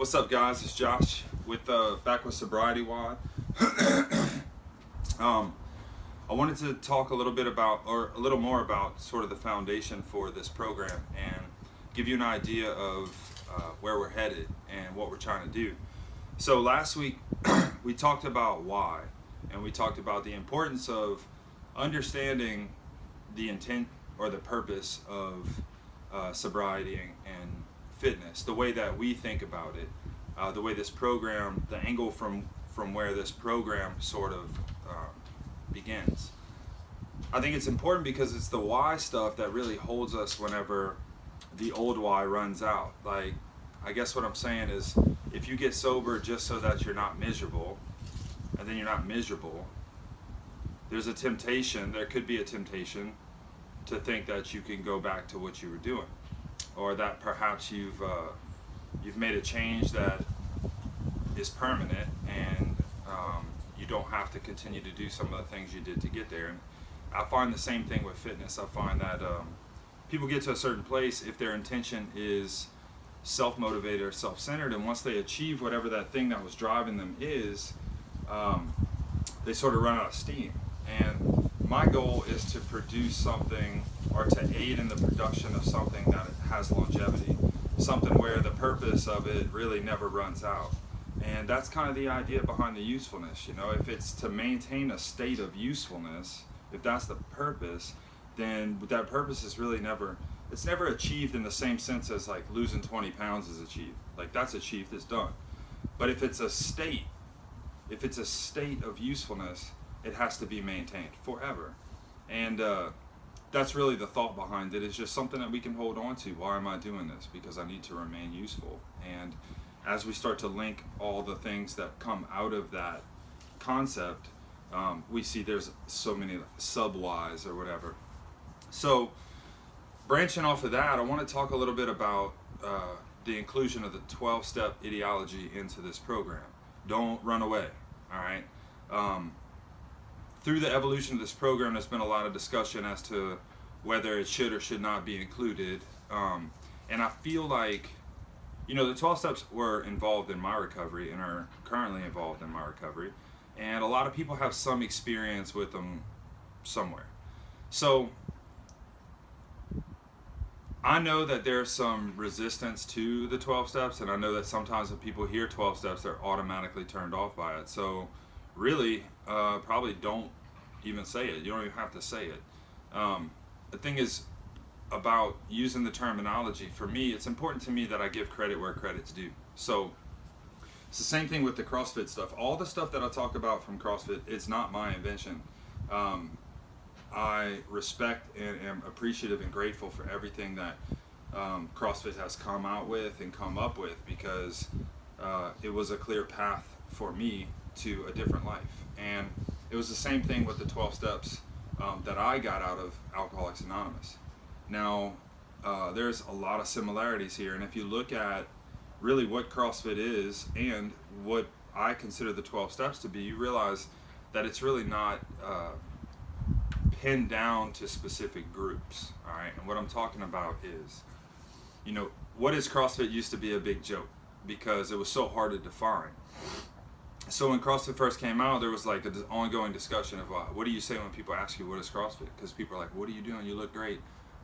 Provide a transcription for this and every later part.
What's up, guys? It's Josh with back with Sobriety Wad. I wanted to talk a little bit about, or a little more about, sort of the foundation for this program and give you an idea of where we're headed and what we're trying to do. So last week we talked about why, and we talked about the importance of understanding the intent or the purpose of sobriety and fitness, the way that we think about it, the way this program, the angle from where this program sort of begins. I think it's important because it's the why stuff that really holds us whenever the old why runs out. Like, I guess what I'm saying is, if you get sober just so that you're not miserable, and then you're not miserable, there's a temptation, there could be a temptation to think that you can go back to what you were doing, or that perhaps you've made a change that is permanent, and you don't have to continue to do some of the things you did to get there. And I find the same thing with fitness. I find that people get to a certain place if their intention is self-motivated or self-centered, and once they achieve whatever that thing that was driving them is, they sort of run out of steam. And my goal is to produce something, or to aid in the production of something that has longevity, something where the purpose of it really never runs out. And that's kind of the idea behind the usefulness. You know, if it's to maintain a state of usefulness, if that's the purpose, then that purpose is really never achieved in the same sense as like losing 20 pounds is achieved. Like, that's achieved, it's done. But if it's a state of usefulness, it has to be maintained forever. And that's really the thought behind it. It's just something that we can hold on to. Why am I doing this? Because I need to remain useful. And as we start to link all the things that come out of that concept, we see there's so many sub-whys or whatever. So branching off of that, I want to talk a little bit about the inclusion of the 12-step ideology into this program. Don't run away, all right? Through the evolution of this program, there's been a lot of discussion as to whether it should or should not be included. And I feel like, you know, the 12 steps were involved in my recovery and are currently involved in my recovery. And a lot of people have some experience with them somewhere. So I know that there's some resistance to the 12 steps, and I know that sometimes when people hear 12 steps, they're automatically turned off by it. So really, probably don't even say it. You don't even have to say it. The thing is about using the terminology. For me, it's important to me that I give credit where credit's due. So it's the same thing with the CrossFit stuff. All the stuff that I talk about from CrossFit, it's not my invention. I respect and am appreciative and grateful for everything that CrossFit has come out with and come up with, because it was a clear path for me to a different life. And it was the same thing with the 12 steps that I got out of Alcoholics Anonymous. Now, there's a lot of similarities here, and if you look at really what CrossFit is and what I consider the 12 steps to be, you realize that it's really not pinned down to specific groups, all right? And what I'm talking about is, you know, what is CrossFit used to be a big joke because it was so hard to define. So when CrossFit first came out, there was like an ongoing discussion of what do you say when people ask you what is CrossFit? Because people are like, what are you doing? You look great.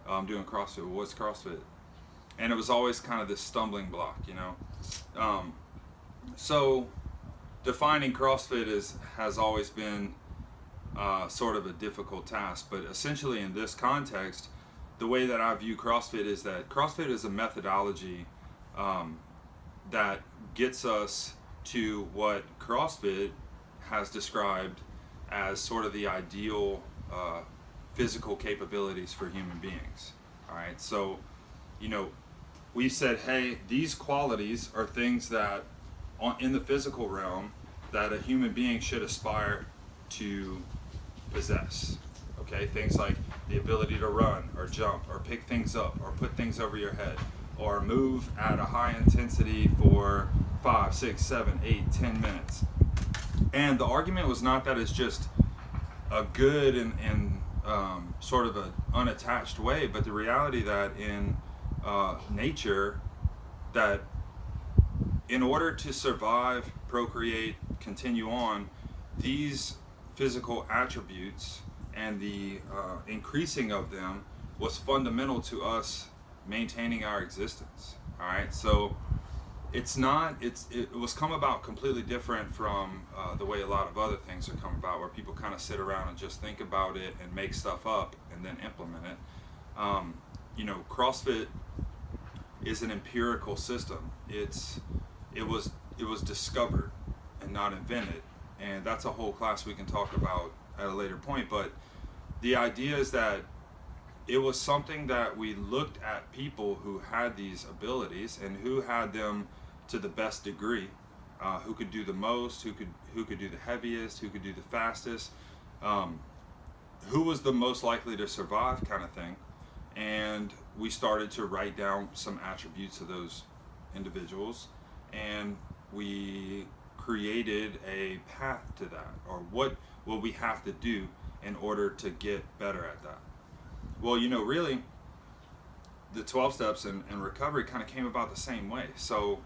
I'm doing CrossFit. Well, what's CrossFit? And it was always kind of this stumbling block, you know. So defining CrossFit has always been sort of a difficult task. But essentially in this context, the way that I view CrossFit is that CrossFit is a methodology that gets us to what CrossFit has described as sort of the ideal physical capabilities for human beings. All right, so, you know, we said, hey, these qualities are things that in the physical realm that a human being should aspire to possess. Okay, things like the ability to run or jump or pick things up or put things over your head or move at a high intensity for 5, 6, 7, 8, 10 minutes. And the argument was not that it's just a good and sort of an unattached way, but the reality that in nature, that in order to survive, procreate, continue on, these physical attributes and the increasing of them was fundamental to us maintaining our existence. All right, so it was come about completely different from the way a lot of other things are come about, where people kind of sit around and just think about it and make stuff up and then implement it. CrossFit is an empirical system. It was discovered and not invented, and that's a whole class we can talk about at a later point. But the idea is that it was something that we looked at people who had these abilities and who had them to the best degree, who could do the most, who could do the heaviest, who could do the fastest, who was the most likely to survive, kind of thing. And we started to write down some attributes of those individuals, and we created a path to that, or what will we have to do in order to get better at that. Well, really, the 12 steps and recovery kind of came about the same way. So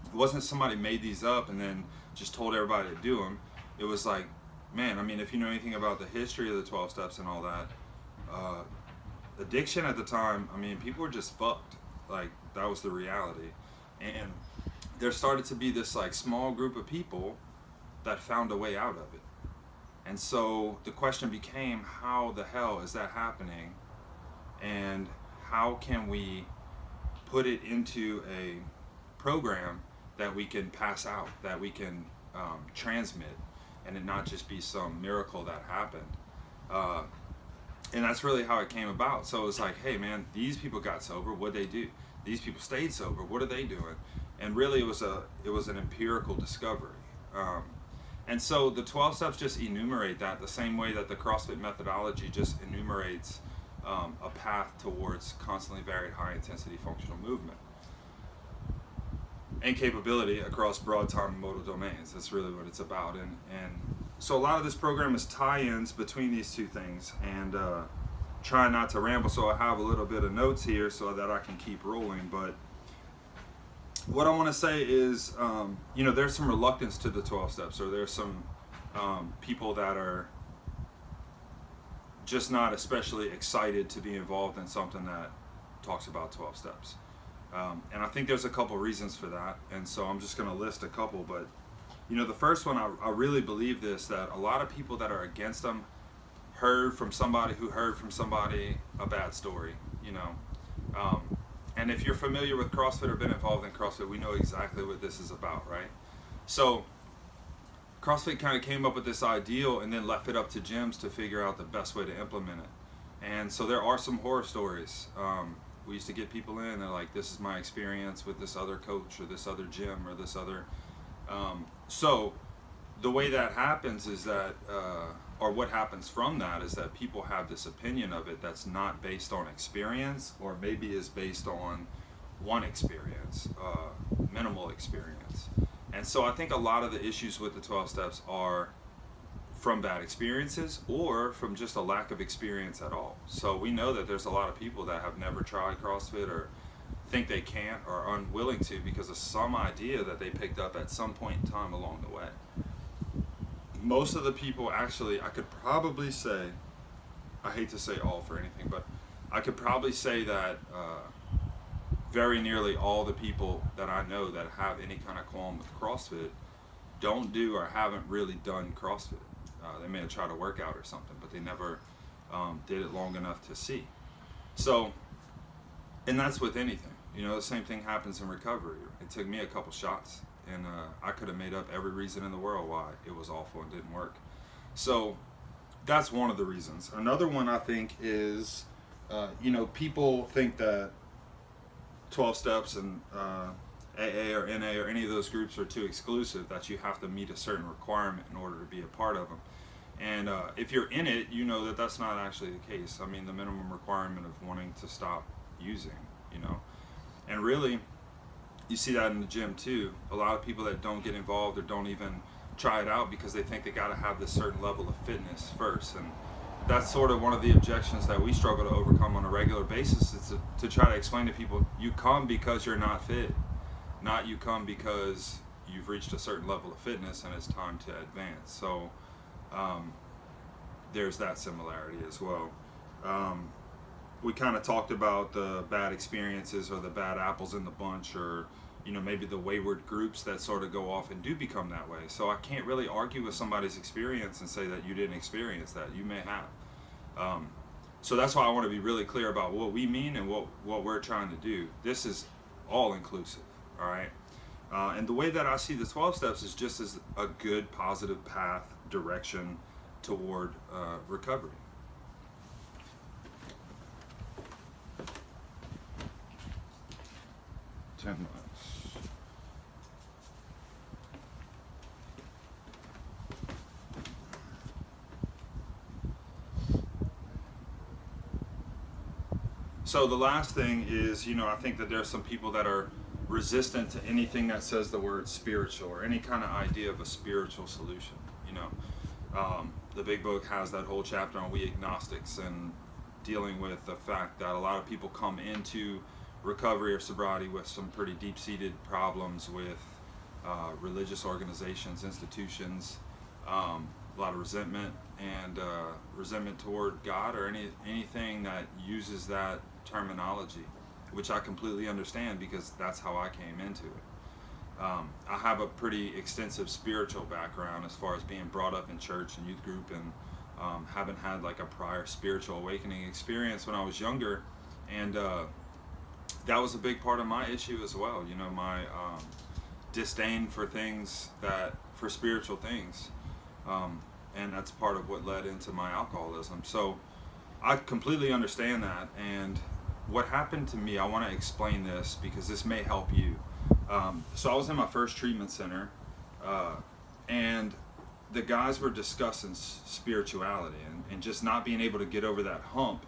it wasn't somebody made these up and then just told everybody to do them. It was like, man, I mean, if you know anything about the history of the 12 steps and all that, addiction at the time, I mean, people were just fucked. Like, that was the reality. And there started to be this like small group of people that found a way out of it. And so the question became, how the hell is that happening? And how can we put it into a program that we can pass out, that we can transmit, and it not just be some miracle that happened. And that's really how it came about. So it was like, hey man, these people got sober, what'd they do? These people stayed sober, what are they doing? And really it was an empirical discovery. And so the 12 steps just enumerate that the same way that the CrossFit methodology just enumerates a path towards constantly varied high intensity functional movement and capability across broad time and modal domains. That's really what it's about. And so a lot of this program is tie-ins between these two things, and try not to ramble, so I have a little bit of notes here so that I can keep rolling. But what I want to say is, there's some reluctance to the 12 steps, or there's some people that are just not especially excited to be involved in something that talks about 12 steps. And I think there's a couple reasons for that, and so I'm just going to list a couple. But the first one, I really believe this, that a lot of people that are against them heard from somebody who heard from somebody a bad story, and if you're familiar with CrossFit or been involved in CrossFit, we know exactly what this is about, right? So CrossFit kind of came up with this ideal and then left it up to gyms to figure out the best way to implement it. And so there are some horror stories. We used to get people in, they're like, this is my experience with this other coach or this other gym or this other. So the way that happens is that, or what happens from that is that people have this opinion of it that's not based on experience, or maybe is based on one experience, minimal experience. And so I think a lot of the issues with the 12 steps are from bad experiences or from just a lack of experience at all. So we know that there's a lot of people that have never tried CrossFit or think they can't or are unwilling to because of some idea that they picked up at some point in time along the way. Most of the people, actually, I could probably say, I hate to say all for anything, but I could probably say that very nearly all the people that I know that have any kind of qualm with CrossFit don't do or haven't really done CrossFit. They may have tried to work out or something, but they never did it long enough to see. So, and that's with anything. The same thing happens in recovery. It took me a couple shots, and I could have made up every reason in the world why it was awful and didn't work. So that's one of the reasons. Another one I think is, people think that 12 steps and AA or NA or any of those groups are too exclusive, that you have to meet a certain requirement in order to be a part of them. And if you're in it, you know that that's not actually the case. I mean, the minimum requirement of wanting to stop using, and really, you see that in the gym too. A lot of people that don't get involved or don't even try it out because they think they got to have this certain level of fitness first. And that's sort of one of the objections that we struggle to overcome on a regular basis, is to try to explain to people, you come because you're not fit, not you come because you've reached a certain level of fitness and it's time to advance. So there's that similarity as well. We kind of talked about the bad experiences or the bad apples in the bunch, or maybe the wayward groups that sort of go off and do become that way. So I can't really argue with somebody's experience and say that you didn't experience that. You may have. So that's why I want to be really clear about what we mean and what we're trying to do. This is all inclusive, all right? And the way that I see the 12 steps is just as a good, positive path, direction toward recovery. So the last thing is, I think that there's some people that are resistant to anything that says the word spiritual or any kind of idea of a spiritual solution. The big book has that whole chapter on we agnostics and dealing with the fact that a lot of people come into recovery or sobriety with some pretty deep-seated problems with religious organizations, institutions, a lot of resentment and resentment toward God or anything that uses that terminology, which I completely understand because that's how I came into it. I have a pretty extensive spiritual background as far as being brought up in church and youth group, and haven't had like a prior spiritual awakening experience when I was younger, and that was a big part of my issue as well. My disdain for for spiritual things, and that's part of what led into my alcoholism. So I completely understand that, and what happened to me, I want to explain this because this may help you. So I was in my first treatment center, and the guys were discussing spirituality and just not being able to get over that hump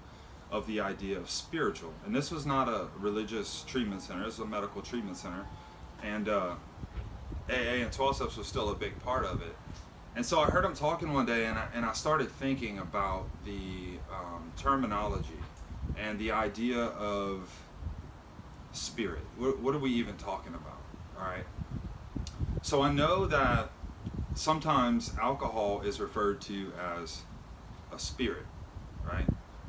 of the idea of spiritual. And this was not a religious treatment center, this was a medical treatment center, and AA and 12 steps was still a big part of it. And so I heard them talking one day, and I started thinking about the terminology and the idea of spirit. What are we even talking about? All right. So I know that sometimes alcohol is referred to as a spirit, right?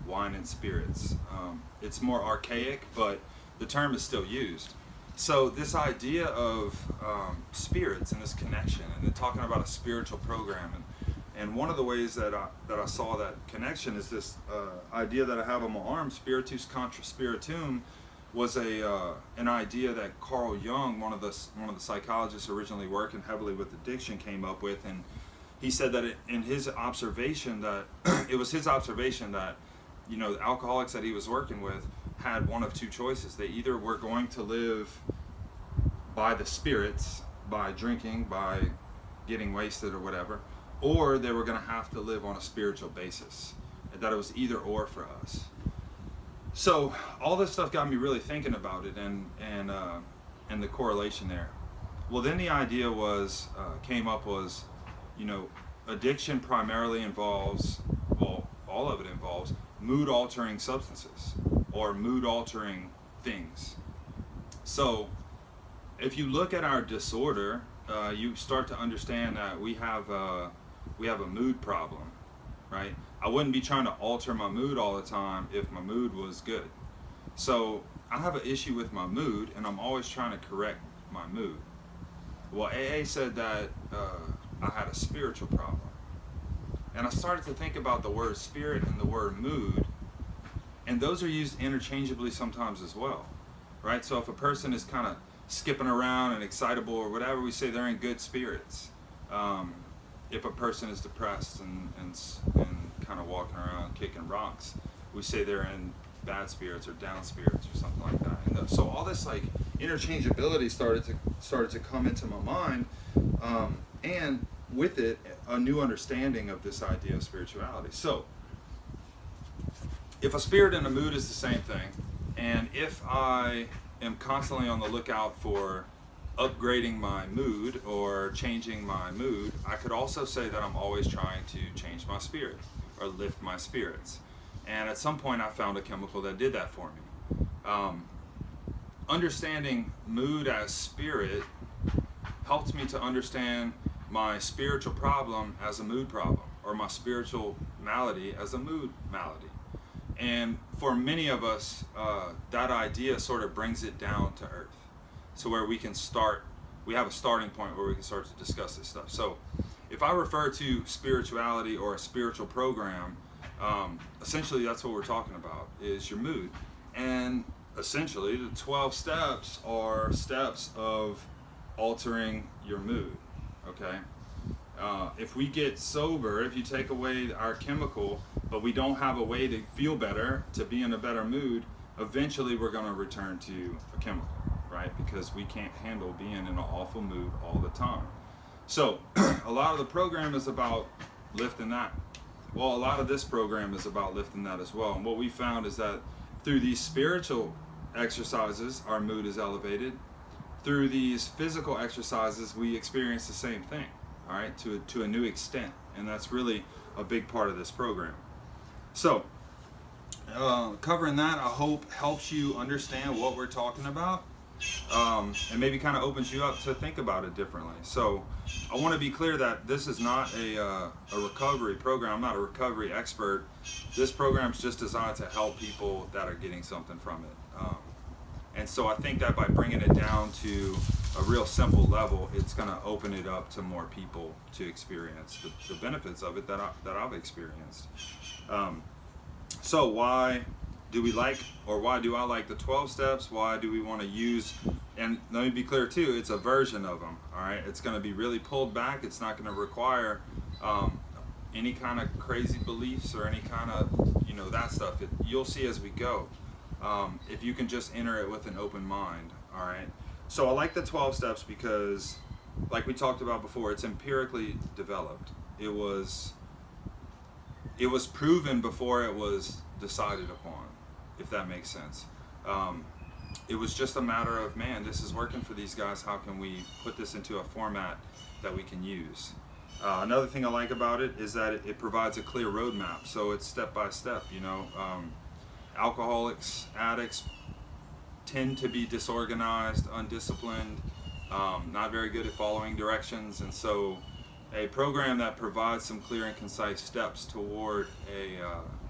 Wine and spirits. It's more archaic, but the term is still used. So this idea of spirits and this connection, and then talking about a spiritual program, and one of the ways that I saw that connection is this idea that I have on my arm, spiritus contra spiritum, was an idea that Carl Jung, one of the psychologists originally working heavily with addiction, came up with, and he said that in his observation that it was his observation that the alcoholics that he was working with had one of two choices. They either were going to live by the spirits, by drinking, by getting wasted or whatever, or they were going to have to live on a spiritual basis, and that it was either or for us. So all this stuff got me really thinking about it and the correlation there. Well, then the idea came up was, addiction primarily involves, all of it involves mood altering substances or mood altering things. So if you look at our disorder, you start to understand that we have a mood problem, right? I wouldn't be trying to alter my mood all the time if my mood was good. So I have an issue with my mood, and I'm always trying to correct my mood. Well, AA said that I had a spiritual problem. And I started to think about the word spirit and the word mood, and those are used interchangeably sometimes as well, right? So if a person is kind of skipping around and excitable or whatever, we say they're in good spirits. If a person is depressed and kind of walking around kicking rocks, we say they're in bad spirits or down spirits or something like that. And so all this like interchangeability started to come into my mind, and with it a new understanding of this idea of spirituality. So if a spirit and a mood is the same thing, and if I am constantly on the lookout for upgrading my mood or changing my mood, I could also say that I'm always trying to change my spirit or lift my spirits. And at some point I found a chemical that did that for me. understanding mood as spirit helped me to understand my spiritual problem as a mood problem, or my spiritual malady as a mood malady. And for many of us, that idea sort of brings it down to earth. So where we can start, we have a starting point where we can start to discuss this stuff. So if I refer to spirituality or a spiritual program, essentially that's what we're talking about, is your mood. And essentially the 12 steps are steps of altering your mood, okay? If we get sober, if you take away our chemical, but we don't have a way to feel better, to be in a better mood, eventually we're going to return to a chemical, right? Because we can't handle being in an awful mood all the time. So a lot of the program is about lifting that. Well, a lot of this program is about lifting that as well. And what we found is that through these spiritual exercises, our mood is elevated. Through these physical exercises, we experience the same thing, all right, to a new extent. And that's really a big part of this program. So covering that, I hope helps you understand what we're talking about, and maybe kind of opens you up to think about it differently. So I want to be clear that this is not a recovery program. I'm not a recovery expert. This program is just designed to help people that are getting something from it. And so I think that by bringing it down to a real simple level, it's going to open it up to more people to experience the benefits of it that I've experienced. So why do we like, or why do I like the 12 steps? Why do we want to use, and let me be clear too, it's a version of them, all right? It's going to be really pulled back. It's not going to require any kind of crazy beliefs or any kind of, that stuff. You'll see as we go. If you can just enter it with an open mind, all right? So I like the 12 steps because, like we talked about before, it's empirically developed. It was proven before it was decided upon, if that makes sense. It was just a matter of, man, this is working for these guys. How can we put this into a format that we can use? Another thing I like about it is that it provides a clear roadmap. So it's step by step, Alcoholics, addicts tend to be disorganized, undisciplined, not very good at following directions, and so a program that provides some clear and concise steps toward a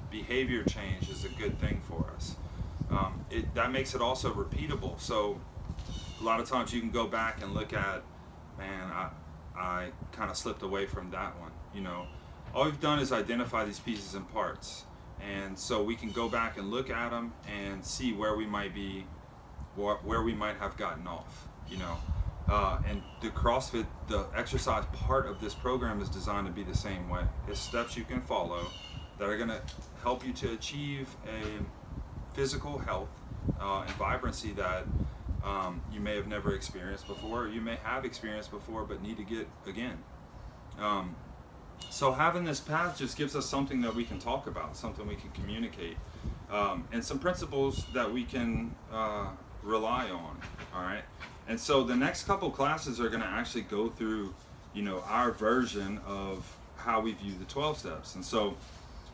behavior change is a good thing for us. That makes it also repeatable. So a lot of times you can go back and look at, man, I kind of slipped away from that one. All we've done is identify these pieces and parts. And so we can go back and look at them and see where we might be, where we might have gotten off, and the CrossFit, the exercise part of this program is designed to be the same way. It's steps you can follow that are going to help you to achieve a physical health and vibrancy that you may have never experienced before, or you may have experienced before but need to get again. So having this path just gives us something that we can talk about, something we can communicate, and some principles that we can rely on, all right? And so the next couple classes are going to actually go through, our version of how we view the 12 steps. And so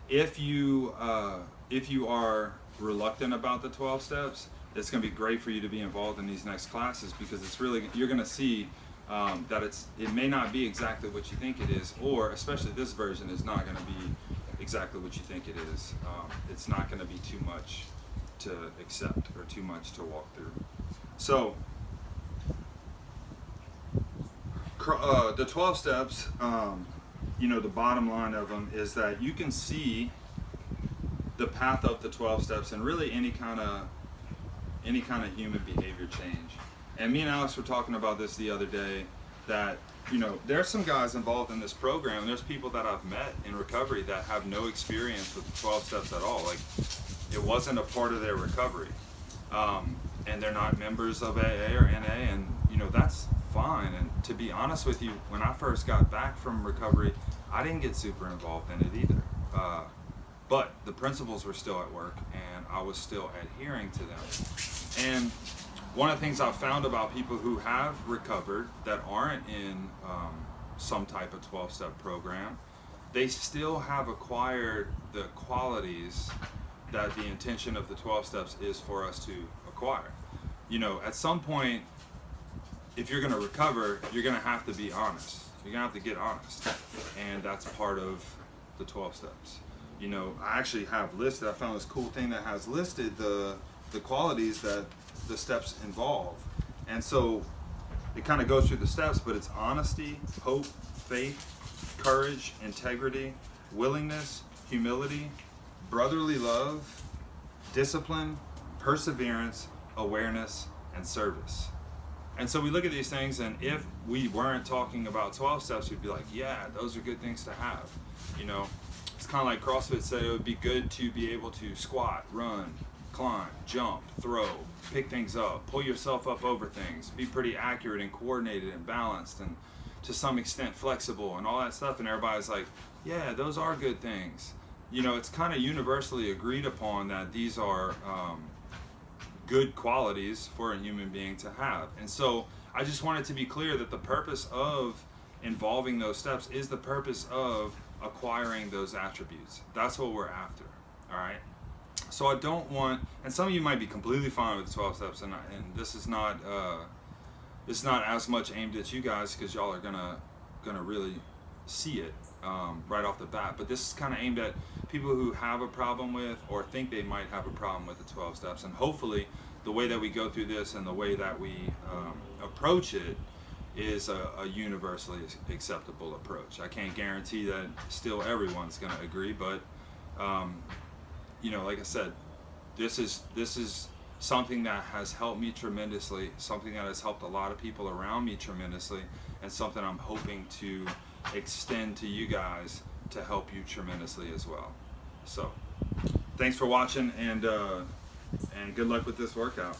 if you are reluctant about the 12 steps, it's going to be great for you to be involved in these next classes, because it's really, you're going to see that it may not be exactly what you think it is, or especially this version is not going to be exactly what you think it is. It's not going to be too much to accept or too much to walk through. So the 12 steps, the bottom line of them is that you can see the path of the 12 steps and really any kind of human behavior change. And me and Alex were talking about this the other day, that there's some guys involved in this program, and there's people that I've met in recovery that have no experience with the 12 steps at all. Like, it wasn't a part of their recovery, and they're not members of AA or NA, and that's fine. And to be honest with you, when I first got back from recovery, I didn't get super involved in it either, but the principles were still at work, and I was still adhering to them. And one of the things I've found about people who have recovered that aren't in some type of 12-step program, they still have acquired the qualities that the intention of the 12 steps is for us to acquire. you know, at some point, if you're going to recover, you're going to have to be honest. You're going to have to get honest. And that's part of the 12 steps. You know, I actually have listed, I found this cool thing that has listed the qualities that the steps involve. And so it kind of goes through the steps, but it's honesty, hope, faith, courage, integrity, willingness, humility, brotherly love, discipline, perseverance, awareness, and service. And so we look at these things, and if we weren't talking about 12 steps, we'd be like, yeah, those are good things to have. You know, it's kind of like CrossFit said it would be good to be able to squat, run, climb, jump, throw, pick things up, pull yourself up over things, be pretty accurate and coordinated and balanced and to some extent flexible and all that stuff. And everybody's like, yeah, those are good things. You know, it's kind of universally agreed upon that these are good qualities for a human being to have. And so I just wanted to be clear that the purpose of involving those steps is the purpose of acquiring those attributes. That's what we're after. All right. So I don't want, and some of you might be completely fine with the 12 steps, and this is not as much aimed at you guys because y'all are gonna really see it right off the bat. But this is kind of aimed at people who have a problem with or think they might have a problem with the 12 steps. And hopefully the way that we go through this and the way that we approach it is a universally acceptable approach. I can't guarantee that still everyone's going to agree, but you know, like I said, this is something that has helped me tremendously, something that has helped a lot of people around me tremendously, and something I'm hoping to extend to you guys to help you tremendously as well. So thanks for watching, and good luck with this workout.